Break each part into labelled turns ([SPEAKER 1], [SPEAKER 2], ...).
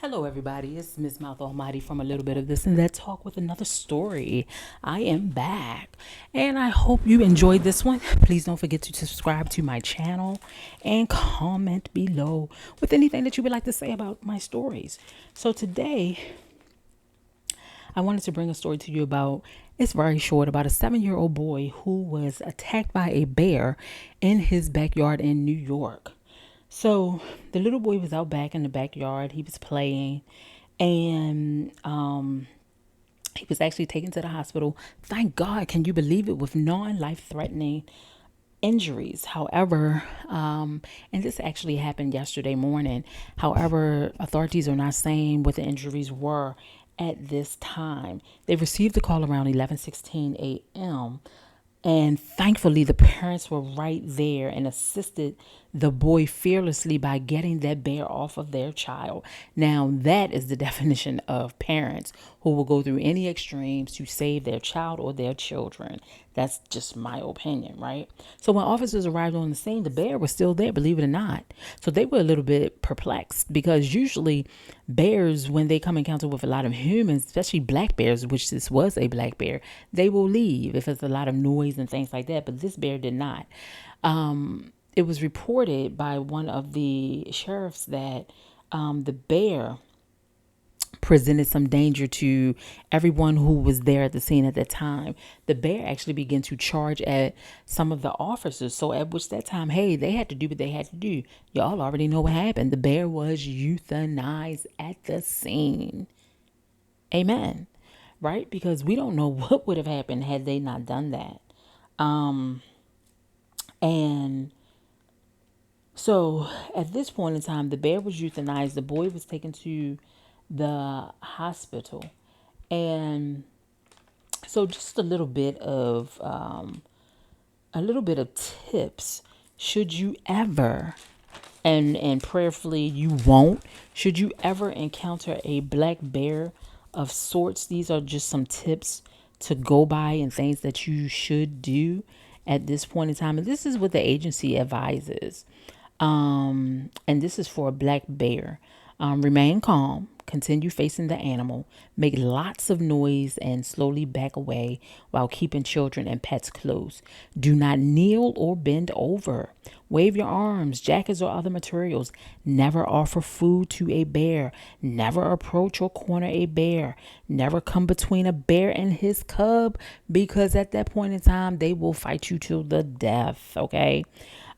[SPEAKER 1] Hello, everybody. It's Miss Mouth Almighty from A Little Bit of This and That Talk with another story. I am back, and I hope you enjoyed this one. Please don't forget to subscribe to my channel and comment below with anything that you would like to say about my stories. So, today, I wanted to bring a story to you about it's very short about a 7-year-old boy who was attacked by a bear in his backyard in New York. So the little boy was out back in the backyard. He was playing, and he was actually taken to the hospital. Thank God, can you believe it? With non-life threatening injuries. However, and this actually happened yesterday morning. However, authorities are not saying what the injuries were at this time. They received the call around 11:16 a.m. And thankfully, the parents were right there and assisted the boy fearlessly by getting that bear off of their child. Now, that is the definition of parents who will go through any extremes to save their child or their children. That's just my opinion, right? So, when officers arrived on the scene, the bear was still there, believe it or not. So, they were a little bit perplexed because usually bears, when they come encounter with a lot of humans, especially black bears, which this was a black bear, they will leave if it's a lot of noise and things like that. But this bear did not. It was reported by one of the sheriffs that the bear presented some danger to everyone who was there at the scene at that time. The bear actually began to charge at some of the officers. So at which that time, hey, they had to do what they had to do. Y'all already know what happened. The bear was euthanized at the scene. Amen. Right? Because we don't know what would have happened had they not done that. And so at this point in time, the bear was euthanized. The boy was taken to the hospital. And so just a little bit of tips. Should you ever, and prayerfully you won't, should you ever encounter a black bear of sorts, these are just some tips to go by and things that you should do at this point in time. And this is what the agency advises. And this is for a black bear. Remain calm, continue facing the animal, make lots of noise, and slowly back away while keeping children and pets close. Do not kneel or bend over. Wave your arms, jackets, or other materials. Never offer food to a bear. Never approach or corner a bear. Never come between a bear and his cub, because at that point in time, they will fight you to the death. Okay.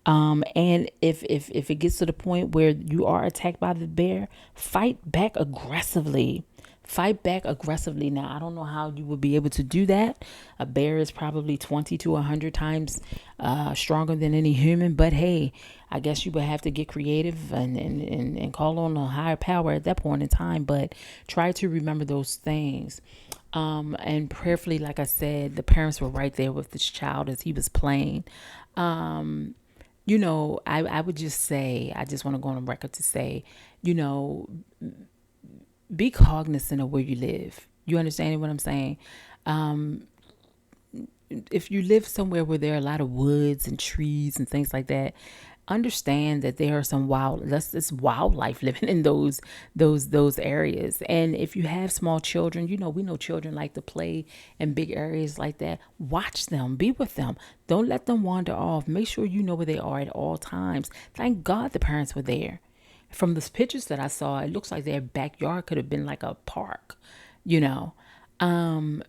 [SPEAKER 1] And if it gets to the point where you are attacked by the bear, fight back aggressively. Fight back aggressively. Now, I don't know how you would be able to do that. A bear is probably 20 to 100 times stronger than any human. But hey, I guess you would have to get creative and call on a higher power at that point in time. But try to remember those things. And prayerfully, like I said, the parents were right there with this child as he was playing. I would just say, I just want to go on record to say, you know, be cognizant of where you live. You understand what I'm saying? If you live somewhere where there are a lot of woods and trees and things like that, understand that there are some that's this wildlife living in those areas. And if you have small children, we know children like to play in big areas like that. Watch them, be with them. Don't let them wander off. Make sure you know where they are at all times. Thank God the parents were there. From the pictures that I saw, it looks like their backyard could have been like a park, you know.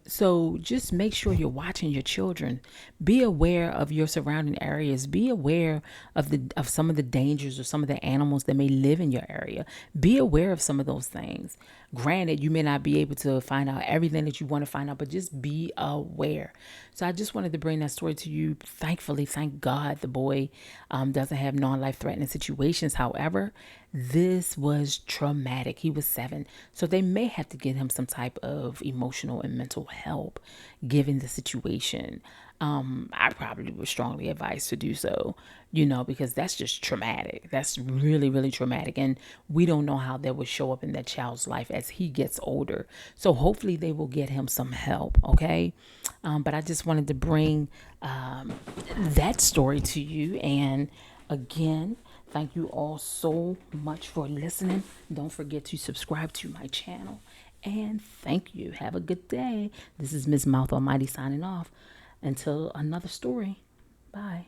[SPEAKER 1] So just make sure you're watching your children. Be aware of your surrounding areas. Be aware of some of the dangers or some of the animals that may live in your area. Be aware of some of those things. Granted, you may not be able to find out everything that you want to find out, but just be aware. So I just wanted to bring that story to you. Thankfully, thank God the boy doesn't have non-life threatening situations. However, this was traumatic. He was 7. So they may have to get him some type of emotional and mental help given the situation. I probably would strongly advise to do so, because that's just traumatic. That's really, really traumatic. And we don't know how that would show up in that child's life as he gets older. So hopefully they will get him some help. Okay. But I just wanted to bring that story to you. And again, Thank you all so much for listening. Don't forget to subscribe to my channel. And thank you. Have a good day. This is Miss Mouth Almighty signing off. Until another story. Bye.